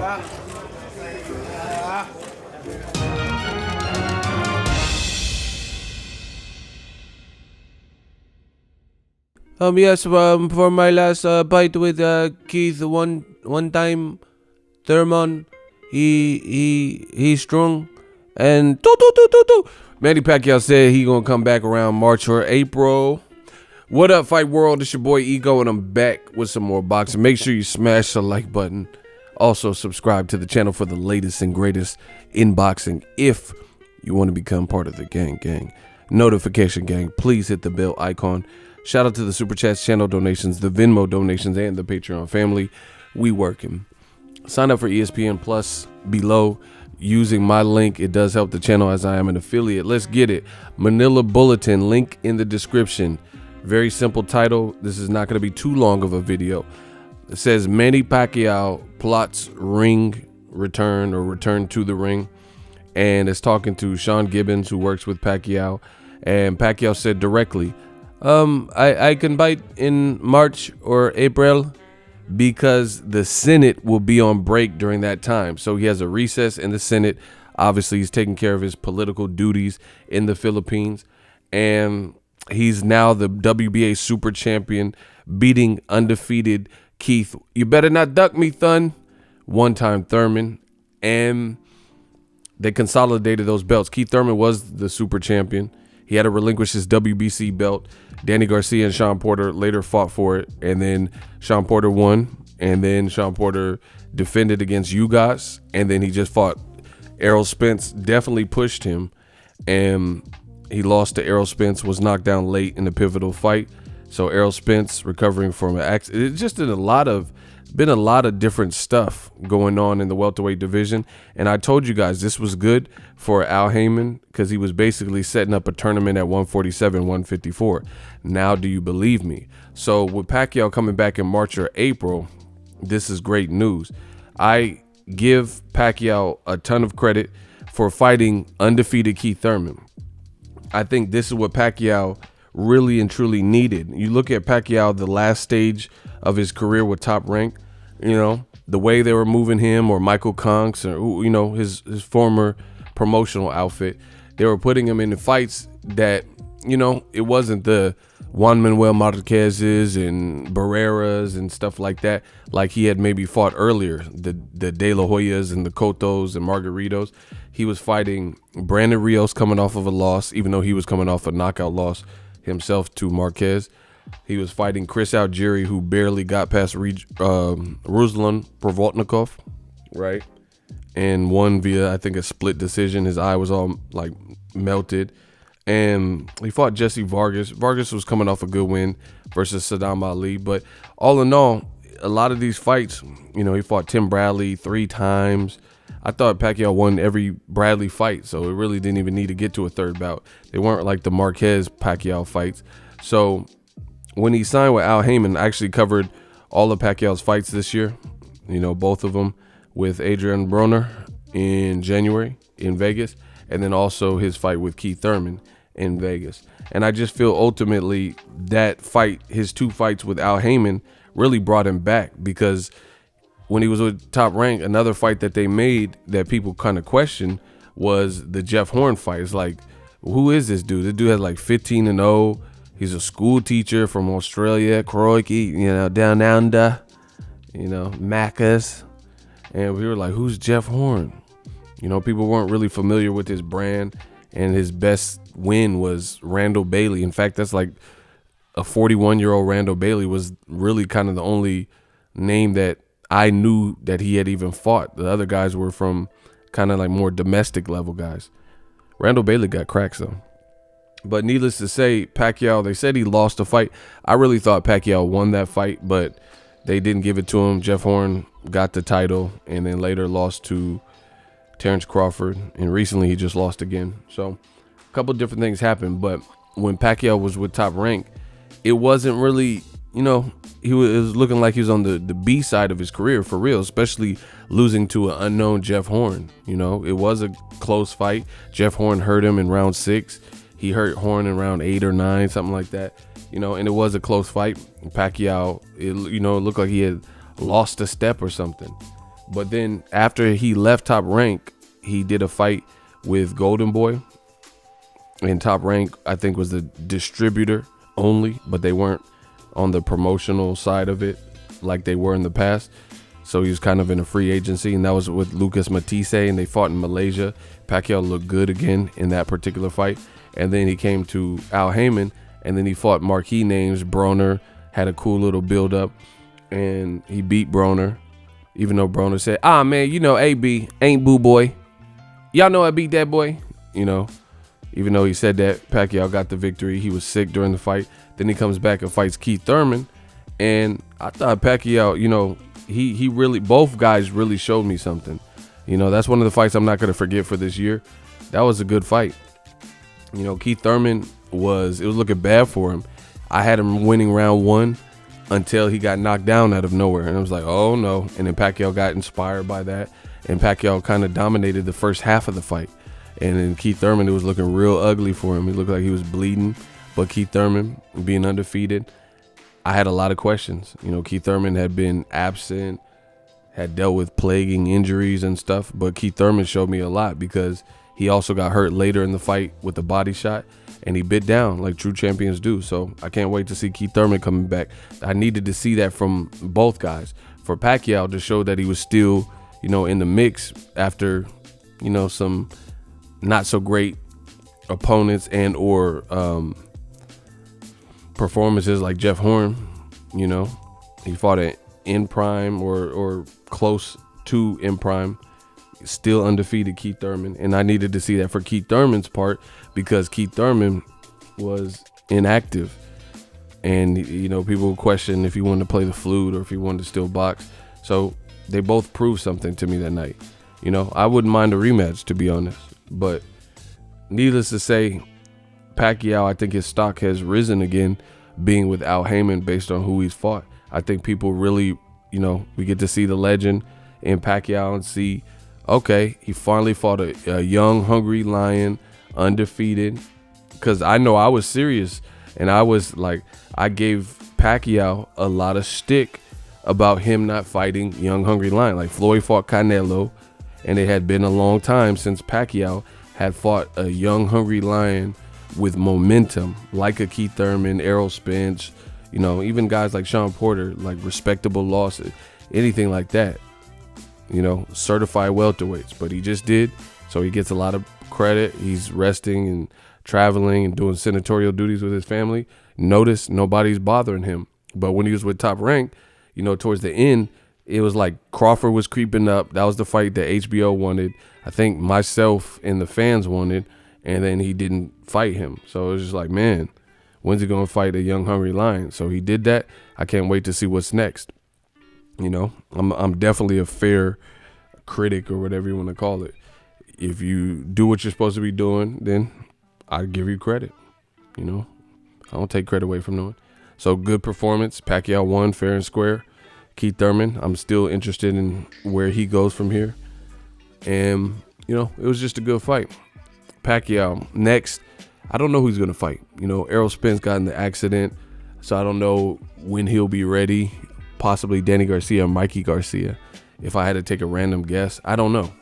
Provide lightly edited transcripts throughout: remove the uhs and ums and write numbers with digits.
Yes, for my last fight with Keith, one time Thurman, he's strong, and Manny Pacquiao said he gonna come back around March or April. What up, Fight World? It's your boy Ego, and I'm back with some more boxing. Make sure you smash the like button. Also, subscribe to the channel for the latest and greatest in boxing. If you want to become part of the gang, notification gang, please hit the bell icon. Shout out to the Super Chats, channel donations, the Venmo donations, and the Patreon family. We working. Sign up for ESPN Plus below using my link. It does help the channel as I am an affiliate. Let's get it. Manila Bulletin, link in the description. Very simple title. This is not going to be too long of a video. It says Manny Pacquiao plots ring return or return to the ring. And it's talking to Sean Gibbons, who works with Pacquiao. And Pacquiao said directly, I can fight in March or April because the Senate will be on break during that time. So he has a recess in the Senate. Obviously, he's taking care of his political duties in the Philippines. And he's now the WBA super champion, beating undefeated Keith. You better not duck me, Thun. One-time Thurman. And they consolidated those belts. Keith Thurman was the super champion. He had to relinquish his WBC belt. Danny Garcia and Sean Porter later fought for it. And then Sean Porter won. And then Sean Porter defended against Ugas. And then he just fought Errol Spence. Definitely pushed him. And he lost to Errol Spence, was knocked down late in the pivotal fight. So Errol Spence recovering from an accident. It's just been a lot of different stuff going on in the welterweight division. And I told you guys this was good for Al Heyman because he was basically setting up a tournament at 147, 154. Now do you believe me? So with Pacquiao coming back in March or April, this is great news. I give Pacquiao a ton of credit for fighting undefeated Keith Thurman. I think this is what Pacquiao really and truly needed. You look at Pacquiao, the last stage of his career with Top Rank, you know, the way they were moving him, or Michael Conks, or, you know, his former promotional outfit, they were putting him in fights that, you know, it wasn't the Juan Manuel Marquez's and Barreras and stuff like that, like he had maybe fought earlier, the De La Hoyas and the Cottos and Margaritos. He was fighting Brandon Rios coming off of a loss, even though he was coming off a knockout loss himself to Marquez. He was fighting Chris Algieri, who barely got past Ruslan Provodnikov, right? And won via, I think, a split decision. His eye was all like melted. And he fought Jesse Vargas. Vargas was coming off a good win versus Saddam Ali. But all in all, a lot of these fights, you know, he fought Tim Bradley 3 times. I thought Pacquiao won every Bradley fight, so it really didn't even need to get to a third bout. They weren't like the Marquez-Pacquiao fights. So when he signed with Al Heyman, I actually covered all of Pacquiao's fights this year, you know, both of them with Adrian Broner in January in Vegas, and then also his fight with Keith Thurman in Vegas. And I just feel ultimately that fight, his 2 fights with Al Heyman, really brought him back, because when he was with Top Rank, another fight that they made that people kind of questioned was the Jeff Horn fight. It's like, who is this dude? This dude has like 15-0. He's a school teacher from Australia, Crikey, you know, down under, you know, Macca's. And we were like, who's Jeff Horn? You know, people weren't really familiar with his brand, and his best win was Randall Bailey. In fact, that's like a 41-year-old Randall Bailey was really kind of the only name that I knew that he had even fought. The other guys were from kind of like more domestic level guys. Randall Bailey got cracks though. But needless to say, Pacquiao, they said he lost the fight. I really thought Pacquiao won that fight, but they didn't give it to him. Jeff Horn got the title and then later lost to Terrence Crawford. And recently he just lost again. So a couple different things happened. But when Pacquiao was with Top Rank, it wasn't really, you know, it was looking like he was on the B side of his career for real, especially losing to an unknown Jeff Horn. You know, it was a close fight. Jeff Horn hurt him in round 6. He hurt Horn in round 8 or 9, something like that. You know, and it was a close fight. Pacquiao, it looked like he had lost a step or something. But then after he left Top Rank, he did a fight with Golden Boy. And Top Rank, I think, was the distributor only, but they weren't on the promotional side of it like they were in the past. So he was kind of in a free agency, and that was with Lucas Matisse, and they fought in Malaysia. Pacquiao looked good again in that particular fight. And then he came to Al Haymon, and then he fought marquee names. Broner had a cool little build-up, and he beat Broner, even though Broner said, man, you know, AB ain't boo boy. Y'all know I beat that boy. You know, even though he said that, Pacquiao got the victory. He was sick during the fight. Then he comes back and fights Keith Thurman. And I thought Pacquiao, you know, he really, both guys really showed me something. You know, that's one of the fights I'm not going to forget for this year. That was a good fight. You know, Keith Thurman it was looking bad for him. I had him winning round 1 until he got knocked down out of nowhere. And I was like, oh no. And then Pacquiao got inspired by that. And Pacquiao kind of dominated the first half of the fight. And then Keith Thurman, it was looking real ugly for him. He looked like he was bleeding. But Keith Thurman, being undefeated, I had a lot of questions. You know, Keith Thurman had been absent, had dealt with plaguing injuries and stuff. But Keith Thurman showed me a lot because he also got hurt later in the fight with the body shot. And he bit down like true champions do. So I can't wait to see Keith Thurman coming back. I needed to see that from both guys. For Pacquiao to show that he was still, you know, in the mix after, you know, some not so great opponents and or performances like Jeff Horn. You know, he fought at in prime or close to in prime, still undefeated Keith Thurman. And I needed to see that for Keith Thurman's part because Keith Thurman was inactive. And, you know, people would question if he wanted to play the flute or if he wanted to still box. So they both proved something to me that night. You know, I wouldn't mind a rematch, to be honest. But needless to say, Pacquiao, I think his stock has risen again, being with Al Haymon based on who he's fought. I think people really, you know, we get to see the legend in Pacquiao and see, okay, he finally fought a young, hungry lion, undefeated. Because I know I was serious, and I was like, I gave Pacquiao a lot of stick about him not fighting young, hungry lion. Like Floyd fought Canelo, and it had been a long time since Pacquiao had fought a young, hungry lion with momentum, like a Keith Thurman, Errol Spence, you know, even guys like Sean Porter, like respectable losses, anything like that, you know, certified welterweights. But he just did, so he gets a lot of credit. He's resting and traveling and doing senatorial duties with his family. Notice nobody's bothering him. But when he was with Top Rank, you know, towards the end, it was like Crawford was creeping up. That was the fight that HBO wanted. I think myself and the fans wanted. And then he didn't fight him. So it was just like, man, when's he going to fight a young, hungry lion? So he did that. I can't wait to see what's next. You know, I'm definitely a fair critic or whatever you want to call it. If you do what you're supposed to be doing, then I give you credit. You know, I don't take credit away from no one. So good performance. Pacquiao won fair and square. Keith Thurman, I'm still interested in where he goes from here. And, you know, it was just a good fight. Pacquiao next, I don't know who's going to fight. You know, Errol Spence got in the accident, so I don't know when he'll be ready. Possibly Danny Garcia or Mikey Garcia. If I had to take a random guess, I don't know.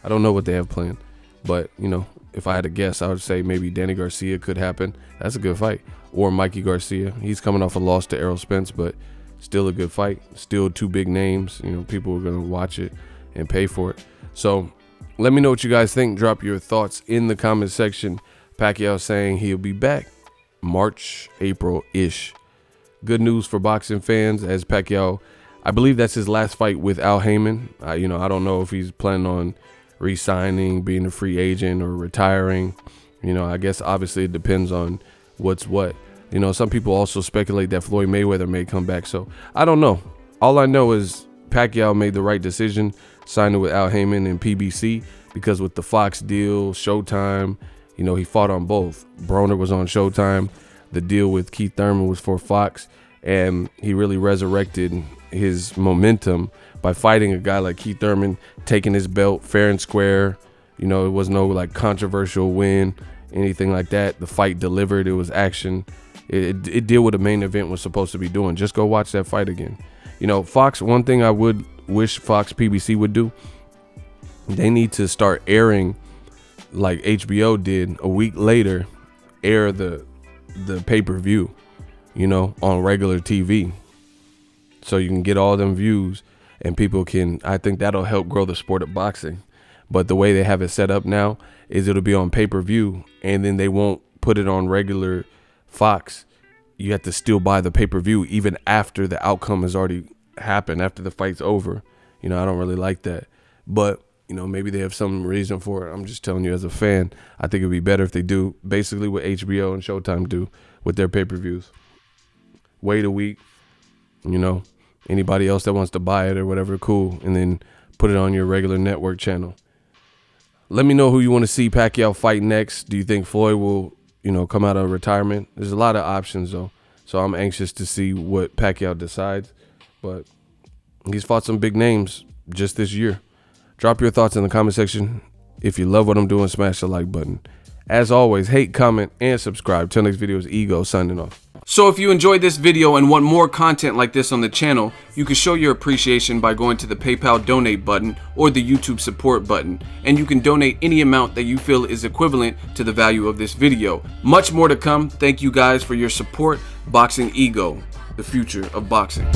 I don't know what they have planned. But, you know, if I had to guess, I would say maybe Danny Garcia could happen. That's a good fight. Or Mikey Garcia. He's coming off a loss to Errol Spence, but still a good fight. Still two big names. You know, people are going to watch it and pay for it. So let me know what you guys think. Drop your thoughts in the comment section. Pacquiao saying he'll be back March, April-ish. Good news for boxing fans, as Pacquiao, I believe that's his last fight with Al Haymon. You know, I don't know if he's planning on re-signing, being a free agent, or retiring. You know, I guess obviously it depends on what's what. You know, some people also speculate that Floyd Mayweather may come back. So I don't know. All I know is Pacquiao made the right decision signing with Al Haymon and PBC, because with the Fox deal, Showtime, you know, he fought on both. Broner was on Showtime. The deal with Keith Thurman was for Fox, and he really resurrected his momentum by fighting a guy like Keith Thurman, taking his belt fair and square. You know, it was no like controversial win, anything like that. The fight delivered. It was action. It did what a main event was supposed to be doing. Just go watch that fight again. You know, Fox, one thing I would wish Fox PBC would do, they need to start airing like HBO did a week later, air the pay-per-view, you know, on regular TV. So you can get all them views and people can, I think that'll help grow the sport of boxing. But the way they have it set up now is it'll be on pay-per-view and then they won't put it on regular Fox. You have to still buy the pay-per-view even after the outcome has already happened, after the fight's over. You know, I don't really like that. But, you know, maybe they have some reason for it. I'm just telling you as a fan, I think it'd be better if they do basically what HBO and Showtime do with their pay-per-views. Wait a week, you know, anybody else that wants to buy it or whatever, cool, and then put it on your regular network channel. Let me know who you want to see Pacquiao fight next. Do you think Floyd will, you know, come out of retirement? There's a lot of options, though, so I'm anxious to see what Pacquiao decides. But he's fought some big names just this year. Drop your thoughts in the comment section. If you love what I'm doing, smash the like button. As always, hate, comment, and subscribe. Till next video is Ego signing off. So if you enjoyed this video and want more content like this on the channel, you can show your appreciation by going to the PayPal donate button or the YouTube support button, and you can donate any amount that you feel is equivalent to the value of this video. Much more to come. Thank you guys for your support. Boxing Ego, the future of boxing.